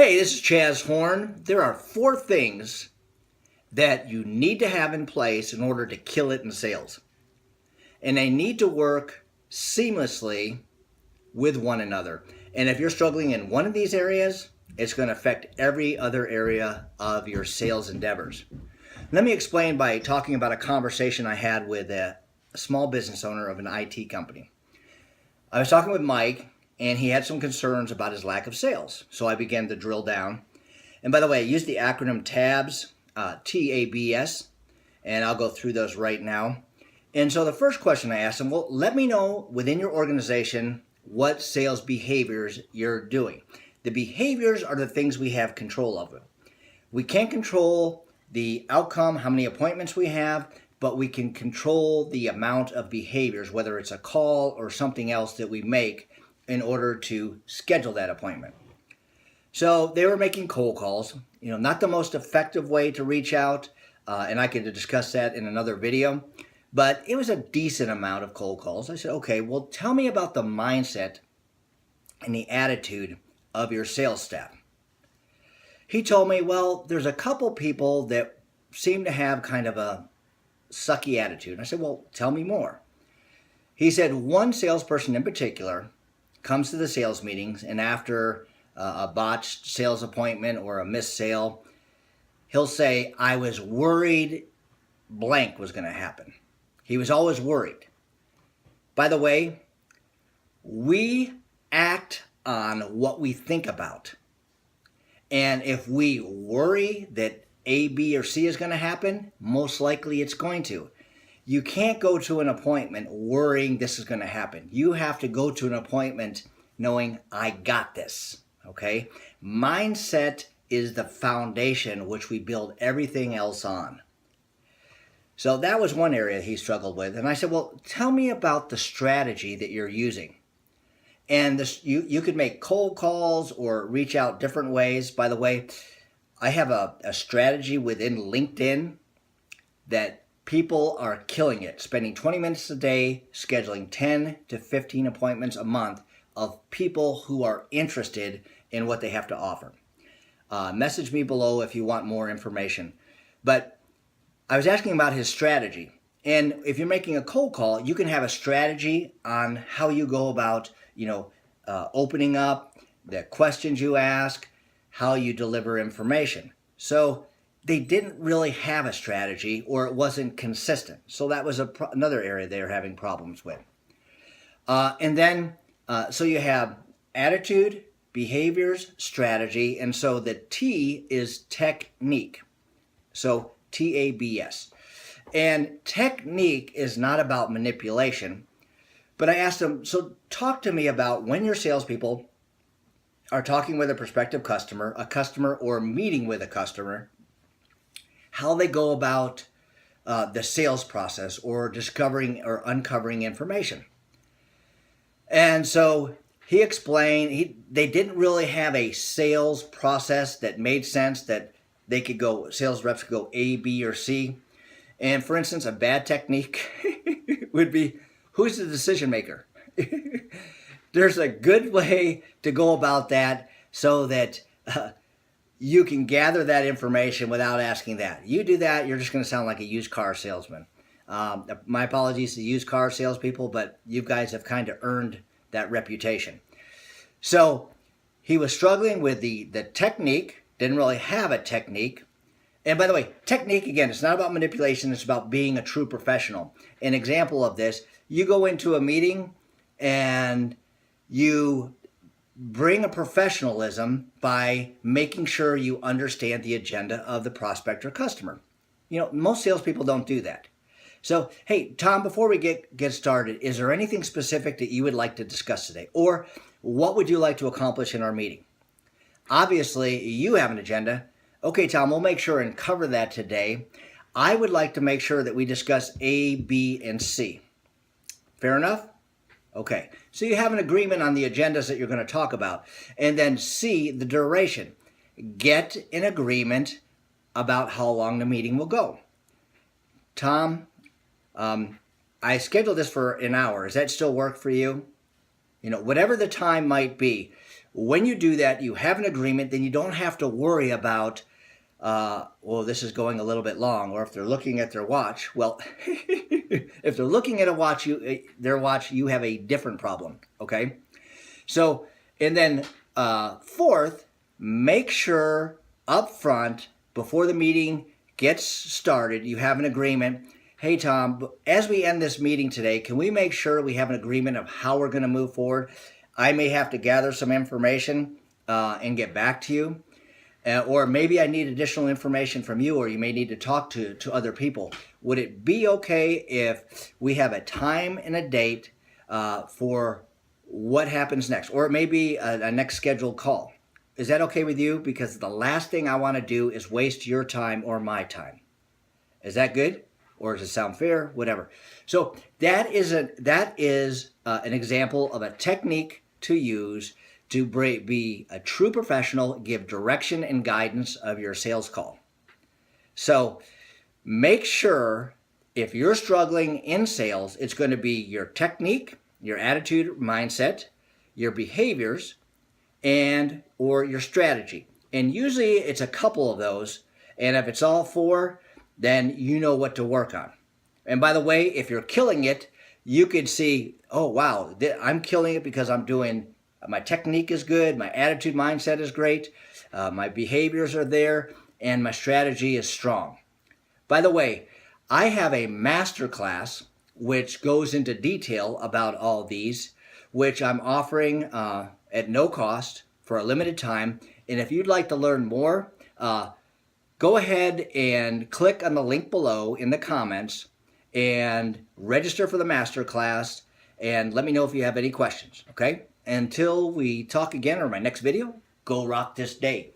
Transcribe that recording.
Hey, this is Chaz Horn. There are 4 things that you need to have in place in order to kill it in sales. And they need to work seamlessly with one another. And if you're struggling in one of these areas, it's going to affect every other area of your sales endeavors. Let me explain by talking about a conversation I had with a small business owner of an IT company. I was talking with Mike, and he had some concerns about his lack of sales. So I began to drill down. And by the way, I use the acronym TABS, TABS, and I'll go through those right now. And so the first question I asked him, well, let me know within your organization what sales behaviors you're doing. The behaviors are the things we have control of. We can't control the outcome, how many appointments we have, but we can control the amount of behaviors, whether it's a call or something else that we make in order to schedule that appointment. So they were making cold calls, not the most effective way to reach out, and I could discuss that in another video, but it was a decent amount of cold calls. I said, okay, well, tell me about the mindset and the attitude of your sales staff. He told me, well, there's a couple people that seem to have kind of a sucky attitude. I said, well, tell me more. He said one salesperson in particular comes to the sales meetings, and after a botched sales appointment or a missed sale, he'll say, I was worried blank was going to happen. He was always worried. By the way, we act on what we think about. And if we worry that A, B, or C is going to happen, most likely it's going to. You can't go to an appointment worrying this is going to happen. You have to go to an appointment knowing I got this, okay? Mindset is the foundation which we build everything else on. So that was one area he struggled with. And I said, well, tell me about the strategy that you're using. And this, you could make cold calls or reach out different ways. By the way, I have a strategy within LinkedIn that people are killing it, spending 20 minutes a day, scheduling 10 to 15 appointments a month of people who are interested in what they have to offer. Message me below if you want more information. But I was asking about his strategy. And if you're making a cold call, you can have a strategy on how you go about, opening up, the questions you ask, how you deliver information. So they didn't really have a strategy, or it wasn't consistent. So that was another area they were having problems with. And then, so you have attitude, behaviors, strategy, and so the T is technique. So TABS. And technique is not about manipulation, but I asked them, so talk to me about when your salespeople are talking with a prospective customer, or meeting with a customer, how they go about the sales process or discovering or uncovering information. And so he explained they didn't really have a sales process that made sense, that they could go, sales reps could go A, B, or C. And for instance, a bad technique would be, who's the decision maker? There's a good way to go about that so that you can gather that information without asking that. You do that, you're just going to sound like a used car salesman. My apologies to used car salespeople, but you guys have kind of earned that reputation. So he was struggling with the technique, didn't really have a technique. And by the way, technique, again, it's not about manipulation, it's about being a true professional. An example of this, you go into a meeting and you bring a professionalism by making sure you understand the agenda of the prospect or customer. Most salespeople don't do that. So, hey, Tom, before we get started, is there anything specific that you would like to discuss today? Or what would you like to accomplish in our meeting? Obviously, you have an agenda. Okay, Tom, we'll make sure and cover that today. I would like to make sure that we discuss A, B, and C. Fair enough? Okay, so you have an agreement on the agendas that you're going to talk about. And then C, the duration. Get an agreement about how long the meeting will go. Tom, I scheduled this for an hour. Does that still work for you? Whatever the time might be, When you do that, you have an agreement, then you don't have to worry about, well, this is going a little bit long, or if they're looking at their watch. Well, if they're looking at their watch, you have a different problem, okay? So, and then fourth, make sure up front, before the meeting gets started, you have an agreement. Hey, Tom, as we end this meeting today, can we make sure we have an agreement of how we're going to move forward? I may have to gather some information and get back to you. Or maybe I need additional information from you, or you may need to talk to other people. Would it be okay if we have a time and a date for what happens next? Or it may be a next scheduled call. Is that okay with you? Because the last thing I want to do is waste your time or my time. Is that good? Or does it sound fair? Whatever. So that is an example of a technique to use to be a true professional, give direction and guidance of your sales call. So make sure if you're struggling in sales, it's going to be your technique, your attitude, mindset, your behaviors, and or your strategy. And usually it's a couple of those. And if it's all four, then you know what to work on. And by the way, if you're killing it, you could see, oh, wow, I'm killing it because my technique is good, my attitude, mindset is great, my behaviors are there, and my strategy is strong. By the way, I have a masterclass which goes into detail about all these, which I'm offering at no cost for a limited time. And if you'd like to learn more, go ahead and click on the link below in the comments and register for the masterclass, and let me know if you have any questions, okay? Until we talk again or my next video, go rock this day.